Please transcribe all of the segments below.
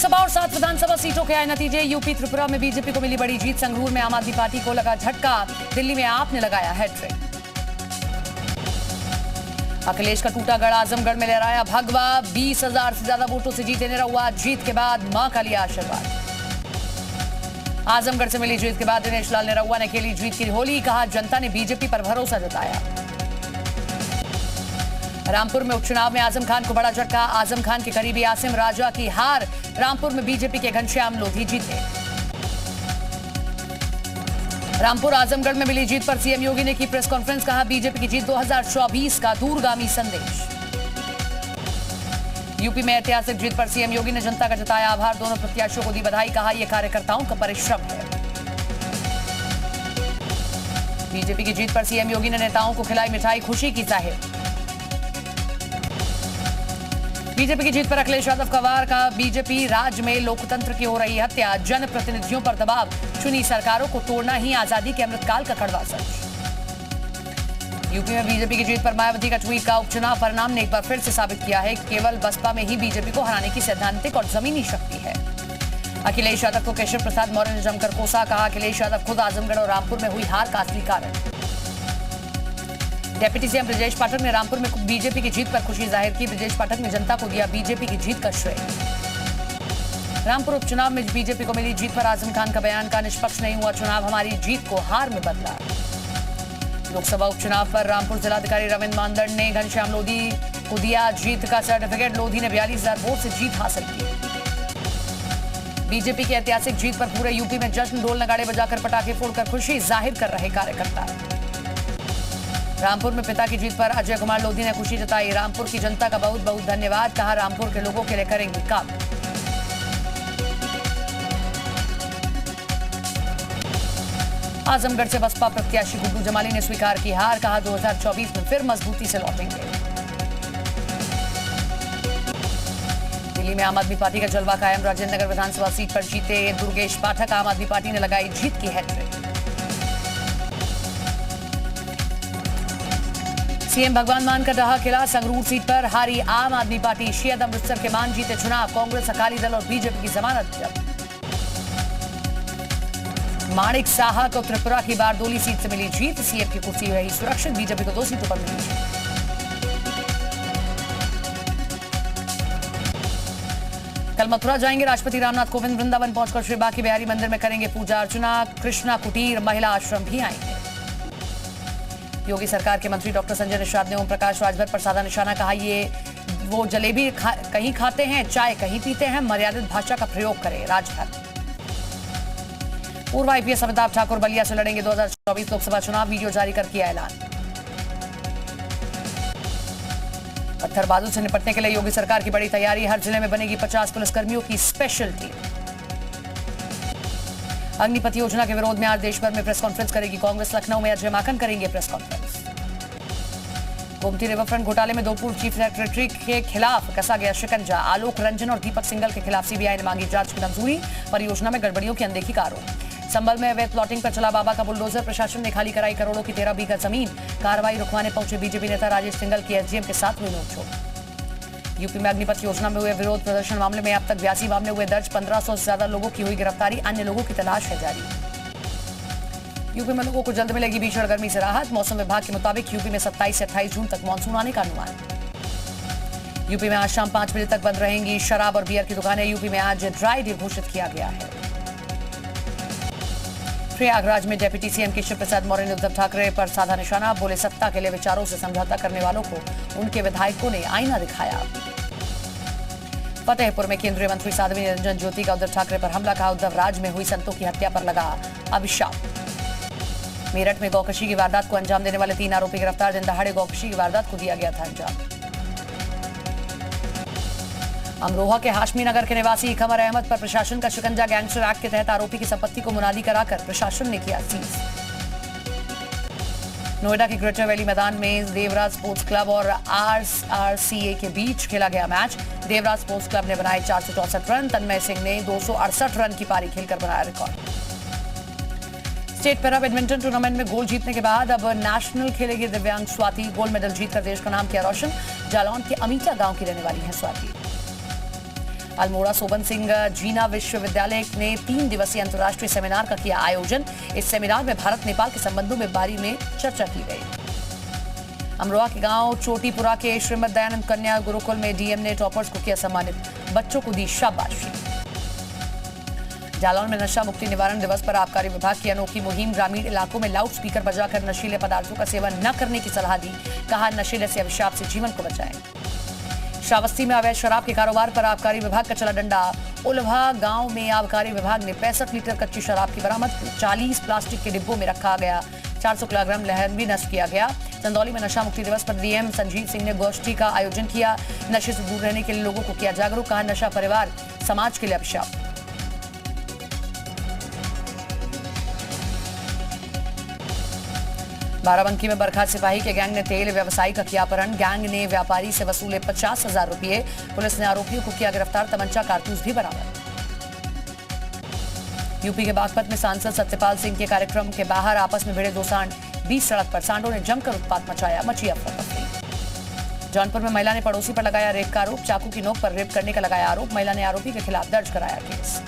लोकसभा और 7 विधानसभा सीटों के आए नतीजे। यूपी त्रिपुरा में बीजेपी को मिली बड़ी जीत। संगरूर में आम आदमी पार्टी को लगा झटका। दिल्ली में आप ने लगाया हैट्रिक। अखिलेश का टूटा गढ़ आजमगढ़ में लहराया भगवा। 20,000 से ज्यादा वोटों से जीते निरहुआ। जीत के बाद मां का लिया आशीर्वाद। आजमगढ़ से मिली जीत के बाद दिनेश लाल निरहुआ ने खेली जीत की होली। कहा जनता ने बीजेपी पर भरोसा जताया। रामपुर में उपचुनाव में आजम खान को बड़ा झटका। आजम खान के करीबी आसिम राजा की हार। रामपुर में बीजेपी के घनश्याम लोधी जीते। रामपुर आजमगढ़ में मिली जीत पर सीएम योगी ने की प्रेस कॉन्फ्रेंस। कहा बीजेपी की जीत 2024 का दूरगामी संदेश। यूपी में ऐतिहासिक जीत पर सीएम योगी ने जनता का जताया आभार। दोनों प्रत्याशियों को दी बधाई। कहा यह कार्यकर्ताओं का परिश्रम है। बीजेपी की जीत पर सीएम योगी ने नेताओं को खिलाई मिठाई। खुशी की जाहिर। बीजेपी की जीत पर अखिलेश यादव का वार। का बीजेपी राज्य में लोकतंत्र की हो रही हत्या। जनप्रतिनिधियों पर दबाव। चुनी सरकारों को तोड़ना ही आजादी के अमृतकाल का कड़वा सच। यूपी में बीजेपी की जीत पर मायावती का ट्वीट। का उपचुनाव परिणाम ने एक बार फिर से साबित किया है कि केवल बसपा में ही बीजेपी को हराने की सैद्धांतिक और जमीनी शक्ति है। अखिलेश यादव को केशव प्रसाद मौर्य ने जमकर कोसा। कहा अखिलेश यादव खुद आजमगढ़ और रामपुर में हुई हार का असली कारण। डिप्टी सीएम ब्रजेश पाठक ने रामपुर में बीजेपी की जीत पर खुशी जाहिर की। ब्रजेश पाठक ने जनता को दिया बीजेपी की जीत का श्रेय। रामपुर उपचुनाव में बीजेपी को मिली जीत पर आजम खान का बयान। का निष्पक्ष नहीं हुआ चुनाव, हमारी जीत को हार में बदला। लोकसभा उपचुनाव पर रामपुर जिलाधिकारी रविंद्र मानदंड ने घनश्याम लोधी को दिया जीत का सर्टिफिकेट। लोधी ने 42,000 वोट से जीत हासिल की। बीजेपी की ऐतिहासिक जीत पर पूरे यूपी में जश्न। ढोल नगाड़े बजाकर पटाखे फोड़कर खुशी जाहिर कर रहे कार्यकर्ता। रामपुर में पिता की जीत पर अजय कुमार लोधी ने खुशी जताई। रामपुर की जनता का बहुत बहुत धन्यवाद। कहा रामपुर के लोगों के लिए करेंगे काम। आजमगढ़ से बसपा प्रत्याशी गुड्डू जमाली ने स्वीकार की हार। कहा 2024 में फिर मजबूती से लौटेंगे। दिल्ली में आम आदमी पार्टी का जलवा कायम। राजेंद्र नगर विधानसभा सीट पर जीते दुर्गेश पाठक। आम आदमी पार्टी ने लगाई जीत की हैट्रिक। सीएम भगवान मान का रहा किला। संगरूर सीट पर हारी आम आदमी पार्टी। शहद अमृतसर के मान जीते चुनाव। कांग्रेस, अकाली दल और बीजेपी की जमानत जब्त। माणिक साहा को त्रिपुरा की बारडोली सीट से मिली जीत। सीएम की कुर्सी रही सुरक्षित। बीजेपी को 2 सीटों पर मिली जीत। कल मथुरा जाएंगे राष्ट्रपति रामनाथ कोविंद। वृंदावन पहुंचकर श्री बांके बिहारी मंदिर में करेंगे पूजा अर्चना। कृष्णा कुटीर महिला आश्रम भी आएंगे। योगी सरकार के मंत्री डॉक्टर संजय निषाद ने ओम प्रकाश राजभर पर साधा निशाना। कहा ये वो जलेबी कहीं खाते हैं, चाय कहीं पीते हैं, मर्यादित भाषा का प्रयोग करें। राजभर। पूर्व आईपीएस अमिताभ ठाकुर बलिया से लड़ेंगे 2024 लोकसभा चुनाव। वीडियो जारी कर किया ऐलान। पत्थरबाजों से निपटने के लिए योगी सरकार की बड़ी तैयारी। हर जिले में बनेगी 50 पुलिसकर्मियों की स्पेशल टीम। अग्निपथ योजना के विरोध में आज देश भर में प्रेस कॉन्फ्रेंस करेगी कांग्रेस। लखनऊ में अजय माकन करेंगे प्रेस कॉन्फ्रेंस। गोमती रिवरफ्रंट घोटाले में 2 पूर्व चीफ सेक्रेटरी के खिलाफ कसा गया शिकंजा। आलोक रंजन और दीपक सिंघल के खिलाफ सीबीआई ने मांगी जांच की मंजूरी। परियोजना में गड़बड़ियों की अनदेखी का आरोप। संभल में अवैध प्लॉटिंग पर चला बाबा का बुलडोजर। प्रशासन ने खाली कराई करोड़ों की 13 बीघा जमीन। कार्रवाई रुकवाने पहुंचे बीजेपी नेता राजेश सिंघल की एसडीएम के साथ हुई नोकझोंक। यूपी में अग्निपथ योजना में हुए विरोध प्रदर्शन मामले में अब तक 82 मामले हुए दर्ज। 1500 से ज्यादा लोगों की हुई गिरफ्तारी। अन्य लोगों की तलाश है जारी। यूपी में लोगों को जल्द मिलेगी भीषण गर्मी से राहत। मौसम विभाग के मुताबिक यूपी में 27 से 28 जून तक मानसून आने का अनुमान। यूपी में आज शाम 5 बजे तक बंद रहेंगी शराब और बियर की दुकानें। यूपी में आज ड्राई डे घोषित किया गया है। प्रयागराज में डिप्टी सीएम केशव प्रसाद मौर्य ने उद्धव ठाकरे पर साधा निशाना। बोले सत्ता के लिए विचारों से समझौता करने वालों को उनके विधायकों ने आईना दिखाया। फतेहपुर में केंद्रीय मंत्री साध्वी निरंजन ज्योति का उद्धव ठाकरे पर हमला। कहा उद्धव राज में हुई संतों की हत्या पर लगा अभिशाप। मेरठ में गौकशी की वारदात को अंजाम देने वाले 3 आरोपी गिरफ्तार। दिन दहाड़े गौकशी की वारदात को दिया गया था अंजाम। अमरोहा के हाशमी नगर के निवासी कमर अहमद पर प्रशासन का शिकंजा। गैंगस्टर एक्ट के तहत आरोपी की संपत्ति को मुनादी कराकर प्रशासन ने किया सीज। नोएडा के ग्रेटर वैली मैदान में देवराज स्पोर्ट्स क्लब और आरसीए के बीच खेला गया मैच। देवराज स्पोर्ट्स क्लब ने बनाए 464 रन। तन्मय सिंह ने 268 रन की पारी खेलकर बनाया record. State para badminton tournament में गोल्ड जीतने के बाद अब नेशनल खेलेगी दिव्यांग स्वाति। गोल्ड मेडल जीतकर देश का नाम किया रोशन। जालौन के अमीता गांव की रहने वाली है स्वाति। अल्मोड़ा सोबन सिंह जीना विश्वविद्यालय ने 3 दिवसीय अंतर्राष्ट्रीय सेमिनार का किया आयोजन। इस सेमिनार में भारत नेपाल के संबंधों में बारे में चर्चा की गई। अमरोहा के गांव चोटीपुरा के श्रीमद दयानंद कन्या गुरुकुल में डीएम ने टॉपर्स को किया सम्मानित, बच्चों को दी शाबाशी। जालौन में नशा मुक्ति निवारण दिवस पर आबकारी विभाग की अनोखी मुहिम, ग्रामीण इलाकों में लाउड स्पीकर बजाकर नशीले पदार्थों का सेवन न करने की सलाह दी, कहा नशे से अभिशाप से जीवन को बचाएं। श्रावस्ती में अवैध शराब के कारोबार पर आबकारी विभाग का चला डंडा। उल्भा गांव में आबकारी विभाग ने 65 लीटर कच्ची शराब की बरामद, 40 प्लास्टिक के डिब्बों में रखा गया, 400 किलोग्राम लहर भी नष्ट किया गया। चंदौली में नशा मुक्ति दिवस पर डीएम संजीव सिंह ने गोष्ठी का आयोजन किया, नशे से दूर रहने के लिए लोगों को किया जागरूक, कहा नशा परिवार समाज के लिए अभिशाप। बाराबंकी में बरखा सिपाही के गैंग ने तेल व्यवसायी का किया अपहरण, गैंग ने व्यापारी से वसूले 50,000 रुपये, पुलिस ने आरोपियों को किया गिरफ्तार, तमंचा कारतूस भी बरामद। यूपी के बागपत में सांसद सत्यपाल सिंह के कार्यक्रम के बाहर आपस में भिड़े दो सांड, 20 सड़क पर सांडों ने जमकर उत्पात मचाया, मची अफरा-तफरी। जौनपुर में महिला ने पड़ोसी पर लगाया रेप का आरोप, चाकू की नोक पर रेप करने का लगाया आरोप, महिला ने आरोपी के खिलाफ दर्ज कराया केस।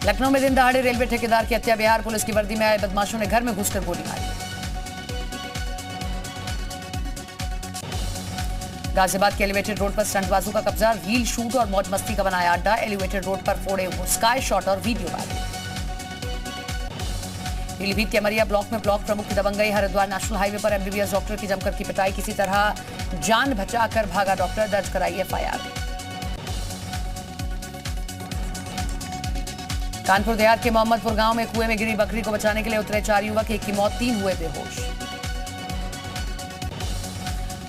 लखनऊ में दिन दहाड़े रेलवे ठेकेदार की हत्या, बिहार पुलिस की वर्दी में आए बदमाशों ने घर में घुसकर गोली मारी। गाजियाबाद के एलिवेटेड रोड पर स्टंटबाजों का कब्जा, रील शूट और मौज मस्ती का बनाया अड्डा, एलिवेटेड रोड पर फोड़े स्काई शॉट और वीडियो वायरल। पीलीभीत के अमरिया ब्लॉक में ब्लॉक प्रमुख की दबंगई, हरिद्वार नेशनल हाईवे पर एमबीबीएस डॉक्टर की जमकर की पिटाई, किसी तरह जान बचाकर भागा डॉक्टर, दर्ज कराई एफआईआर। कानपुर देहात के मोहम्मदपुर गांव में कुएं में गिरी बकरी को बचाने के लिए उतरे 4 युवक, एक की मौत, 3 हुए बेहोश।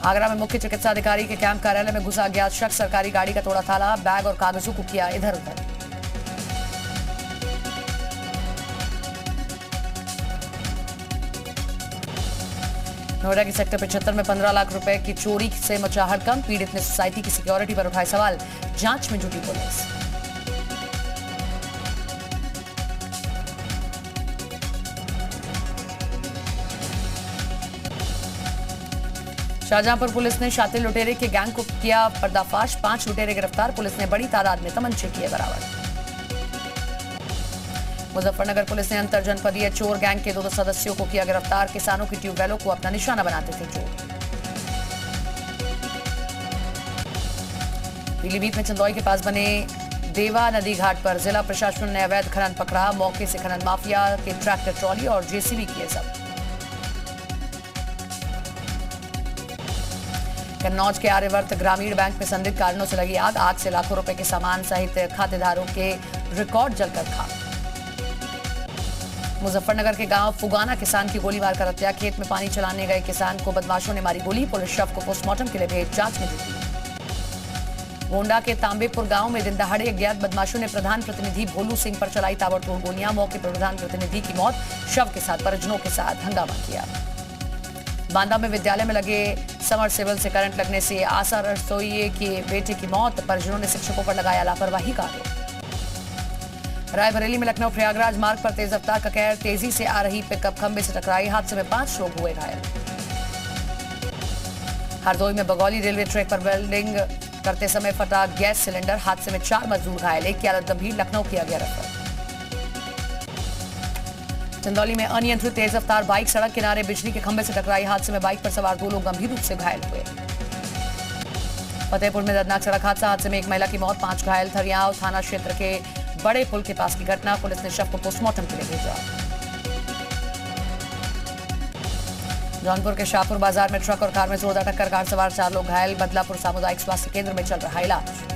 आगरा में मुख्य चिकित्सा अधिकारी के कैंप कार्यालय में घुसा अज्ञात शख्स, सरकारी गाड़ी का तोड़ा ताला, बैग और कागजों को किया इधर उधर। नोएडा के सेक्टर 75 में 15 लाख रुपए की चोरी से मचा हड़कंप, पीड़ित ने सोसाइटी की सिक्योरिटी पर उठाए सवाल, जांच में जुटी पुलिस। शाहजहांपुर पुलिस ने शातिर लुटेरे के गैंग को किया पर्दाफाश, 5 लुटेरे गिरफ्तार, पुलिस ने बड़ी तादाद में तमंचे किए बरामद। मुजफ्फरनगर पुलिस ने अंतर जनपदीय चोर गैंग के 2 सदस्यों को किया गिरफ्तार, किसानों की ट्यूबवेलों को अपना निशाना बनाते थे चोर। पीलीभीत में चंदौली के पास बने देवा नदी घाट पर जिला प्रशासन ने अवैध खनन पकड़ा, मौके से खनन माफिया के ट्रैक्टर ट्रॉली और जेसीबी किए जब्त। कन्नौज के आर्यवर्त ग्रामीण बैंक में संदिग्ध कारणों से लगी आग, आग से लाखों रुपए के सामान सहित खातेदारों के रिकॉर्ड जलकर खाक। मुजफ्फरनगर के गांव फुगाना किसान की गोली मारकर हत्या, खेत में पानी चलाने गए किसान को बदमाशों ने मारी गोली, पुलिस शव को पोस्टमार्टम के लिए भेज जांच में जुटी। गोंडा के तांबेपुर गांव में दिन दहाड़े अज्ञात बदमाशों ने प्रधान प्रतिनिधि भोलू सिंह पर चलाई ताबड़तोड़ गोलियां, मौके पर प्रधान प्रतिनिधि की मौत, शव के साथ परिजनों के साथ हंगामा किया। बांदा में विद्यालय में लगे समरसेबल से करंट लगने से आशा रसोइये के बेटे की मौत, परिजनों ने शिक्षकों पर लगाया लापरवाही का आरोप। रायबरेली में लखनऊ प्रयागराज मार्ग पर तेज रफ्तार का कहर, तेजी से आ रही पिकअप खंबे से टकराई, हादसे में 5 लोग हुए घायल। हरदोई में बगौली रेलवे ट्रैक पर वेल्डिंग करते समय फटा गैस सिलेंडर, हादसे में 4 मजदूर घायल, एक की हालत गंभीर, लखनऊ किया गया रेफर। चंदौली में अनियंत्रित तेज रफ्तार बाइक सड़क किनारे बिजली के खंभे से टकराई, हादसे में बाइक पर सवार 2 लोग गंभीर रूप से घायल हुए। फतेहपुर में दर्दनाक सड़क हादसा, हादसे में एक महिला की मौत, 5 घायल। थरियाव थाना क्षेत्र के बड़े पुल के पास की घटना, पुलिस ने शव को पोस्टमार्टम के लिए भेजा। जौनपुर के शाहपुर बाजार में ट्रक और कार में जोरदार टक्कर, कार सवार 4 लोग घायल, बदलापुर सामुदायिक स्वास्थ्य केंद्र में चल रहा इलाज।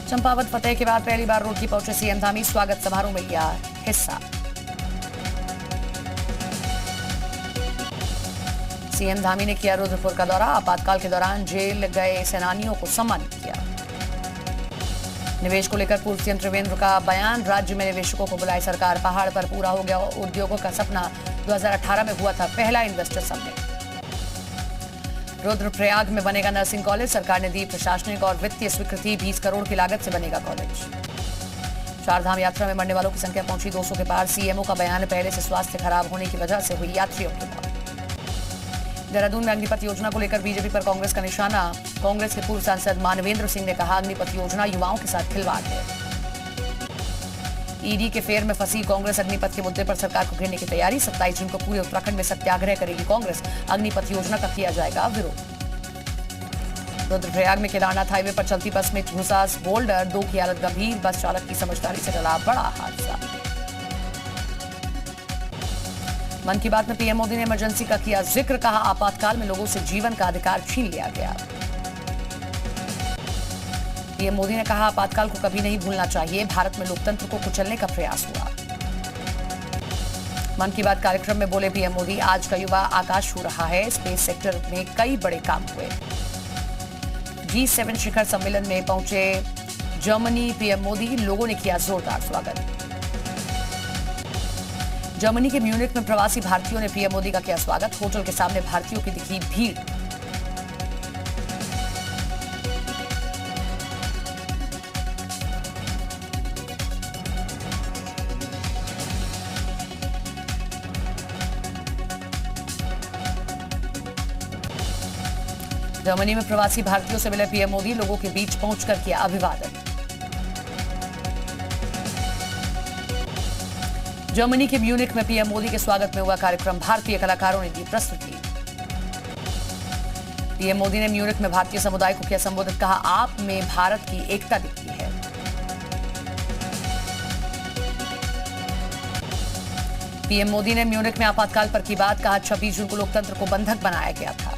चंपावत फतेह के बाद पहली बार रुड़की पहुंचे सीएम धामी, स्वागत समारोह में लिया हिस्सा। सीएम धामी ने किया रुद्रपुर का दौरा, आपातकाल के दौरान जेल गए सेनानियों को सम्मानित किया। निवेश को लेकर पूर्व सीएम त्रिवेंद्र का बयान, राज्य में निवेशकों को बुलाई सरकार, पहाड़ पर पूरा हो गया उद्योगों का सपना, 2018 में हुआ था पहला इन्वेस्टर समिट। रुद्रप्रयाग में बनेगा नर्सिंग कॉलेज, सरकार ने दी प्रशासनिक और वित्तीय स्वीकृति, 20 करोड़ की लागत से बनेगा कॉलेज। चारधाम यात्रा में मरने वालों की संख्या पहुंची 200 के पार, सीएमओ का बयान, पहले से स्वास्थ्य खराब होने की वजह से हुई यात्रियों की मौत। देहरादून में अग्निपथ योजना को लेकर बीजेपी पर कांग्रेस का निशाना, कांग्रेस के पूर्व सांसद मानवेंद्र सिंह ने कहा अग्निपथ योजना युवाओं के साथ खिलवाड़ है। ईडी के फेर में फंसी कांग्रेस, अग्निपथ के मुद्दे पर सरकार को घेरने की तैयारी, 27 जून को पूरे उत्तराखंड में सत्याग्रह करेगी कांग्रेस, अग्निपथ योजना का किया जाएगा विरोध। रुद्रप्रयाग में केदारनाथ हाईवे पर चलती बस में घुसा बोल्डर, 2 की हालत गंभीर, बस चालक की समझदारी से टला बड़ा हादसा। मन की बात में पीएम मोदी ने इमरजेंसी का किया जिक्र, कहा आपातकाल में लोगों से जीवन का अधिकार छीन लिया गया। पीएम मोदी ने कहा आपातकाल को कभी नहीं भूलना चाहिए, भारत में लोकतंत्र को कुचलने का प्रयास हुआ। मन की बात कार्यक्रम में बोले पीएम मोदी, आज का युवा आकाश छू रहा है, स्पेस सेक्टर में कई बड़े काम हुए। G7 शिखर सम्मेलन में पहुंचे जर्मनी पीएम मोदी, लोगों ने किया जोरदार स्वागत। जर्मनी के म्यूनिख में प्रवासी भारतीयों ने पीएम मोदी का किया स्वागत, होटल के सामने भारतीयों की दिखी भीड़। जर्मनी में प्रवासी भारतीयों से मिले पीएम मोदी, लोगों के बीच पहुंचकर किया अभिवादन। जर्मनी के म्यूनिख में पीएम मोदी के स्वागत में हुआ कार्यक्रम, भारतीय कलाकारों ने दी प्रस्तुति। पीएम मोदी ने म्यूनिख में भारतीय समुदाय को किया संबोधित, कहा आप में भारत की एकता दिखती है। पीएम मोदी ने म्यूनिख में आपातकाल पर की बात, कहा 26 जून को लोकतंत्र को बंधक बनाया गया था।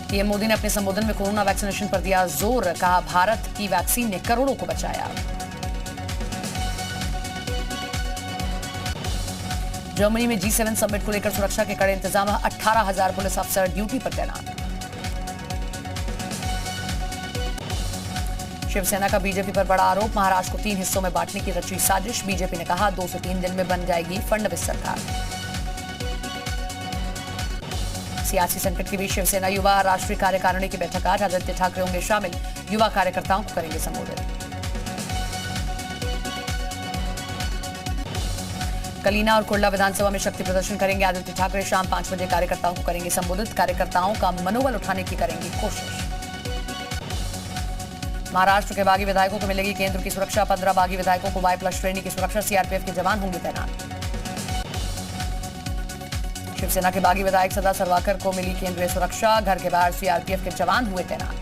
पीएम मोदी ने अपने संबोधन में कोरोना वैक्सीनेशन पर दिया जोर, कहा भारत की वैक्सीन ने करोड़ों को बचाया। जर्मनी में G7 समिट को लेकर सुरक्षा के कड़े इंतजाम, 18,000 पुलिस अफसर ड्यूटी पर तैनात। शिवसेना का बीजेपी पर बड़ा आरोप, महाराष्ट्र को 3 हिस्सों में बांटने की रची साजिश, बीजेपी ने कहा 2 से 3 दिन में बन जाएगी फडणवीस सरकार। सियासी संकट के बीच शिवसेना युवा राष्ट्रीय कार्यकारिणी की बैठक आज, आदित्य ठाकरे होंगे शामिल, युवा कार्यकर्ताओं को करेंगे संबोधित। कलीना और कुर्ला विधानसभा में शक्ति प्रदर्शन करेंगे आदित्य ठाकरे, शाम 5 बजे कार्यकर्ताओं को करेंगे संबोधित, कार्यकर्ताओं का मनोबल उठाने की करेंगे कोशिश। महाराष्ट्र के बागी विधायकों को मिलेगी केंद्र की सुरक्षा, 15 बागी विधायकों को Y+ श्रेणी की सुरक्षा, सीआरपीएफ के जवान होंगे तैनात। शिवसेना के बागी विधायक सदा सरवाकर को मिली केंद्रीय सुरक्षा, घर के बाहर सीआरपीएफ के जवान हुए तैनात।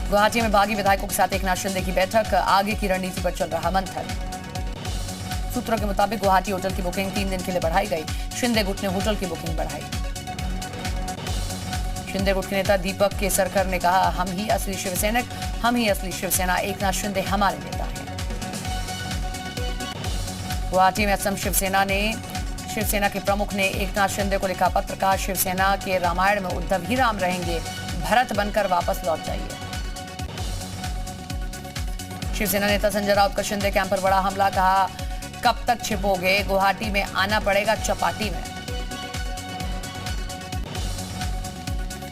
गुवाहाटी में बागी विधायकों के साथ एकनाथ शिंदे की बैठक, आगे की रणनीति पर चल रहा मंथन। सूत्रों के मुताबिक गुवाहाटी होटल की बुकिंग 3 दिन के लिए बढ़ाई गई, शिंदे गुट ने होटल की बुकिंग बढ़ाई। शिंदे गुट के नेता दीपक केसरकर ने कहा हम ही असली शिवसैनिक, हम ही असली शिवसेना, एकनाथ शिंदे हमारे नेता हैं। गुवाहाटी में असम शिवसेना के प्रमुख ने एकनाथ शिंदे को लिखा पत्र, कहा शिवसेना के रामायण में उद्धव ही राम रहेंगे, भरत बनकर वापस लौट जाइए। शिवसेना नेता संजय राउत का शिंदे कैंप पर बड़ा हमला, कहा कब तक छिपोगे, गुवाहाटी में आना पड़ेगा चपाटी में।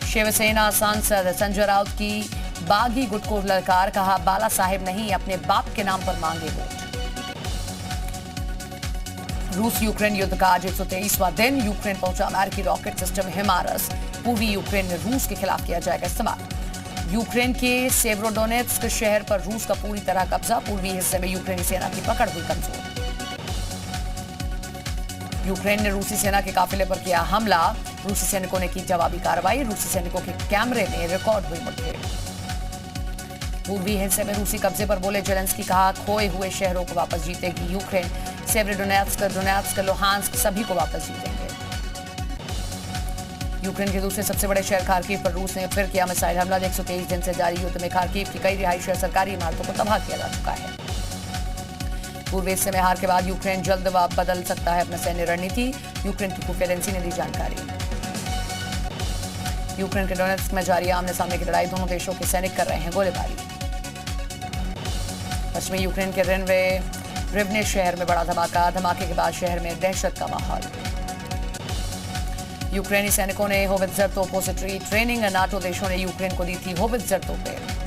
शिवसेना सांसद संजय राउत की बागी गुट को ललकार, कहा बाला साहेब नहीं अपने बाप के नाम पर मांगे वोट। रूस यूक्रेन युद्ध का आज 123वां दिन, यूक्रेन पहुंचा अमेरिकी रॉकेट सिस्टम हिमारस, पूर्वी यूक्रेन में रूस के खिलाफ किया जाएगा इस्तेमाल। यूक्रेन के सेवरोडोनेत्स्क शहर पर रूस का पूरी तरह कब्जा, पूर्वी हिस्से में यूक्रेनी सेना की पकड़ हुई कमजोर। यूक्रेन ने रूसी सेना के काफिले पर किया हमला, रूसी सैनिकों ने की जवाबी कार्रवाई, रूसी सैनिकों के कैमरे में रिकॉर्ड हुई मुठभेड़। पूर्वी हिस्से में रूसी कब्जे पर बोले जेलेंस्की, कहा खोए हुए शहरों को वापस जीतेगी यूक्रेन, सेवरोडोनेत्स्क, लुहांस्क सभी को वापस जीतेंगे। यूक्रेन के दूसरे सबसे बड़े शहर खार्किव पर रूस ने फिर किया मिसाइल हमला, 123 दिन से जारी युद्ध में खार्किव की कई रिहायशी और सरकारी इमारतों को तबाह किया जा चुका है। पूर्वी हिस्से में हार के बाद यूक्रेन जल्द बदल सकता है अपना सैन्य रणनीति, यूक्रेन की खुफिया एजेंसी ने दी जानकारी। यूक्रेन के डोनेट्स्क में जारी आमने सामने की लड़ाई, दोनों देशों के सैनिक कर रहे हैं गोलीबारी। पश्चिमी यूक्रेन के रिवने शहर में बड़ा धमाका, धमाके के बाद शहर में दहशत का माहौल। यूक्रेनी सैनिकों ने होवित्जर तोपों से ट्रेनिंग। नाटो देशों ने यूक्रेन को दी थी होवित्जर तोपें।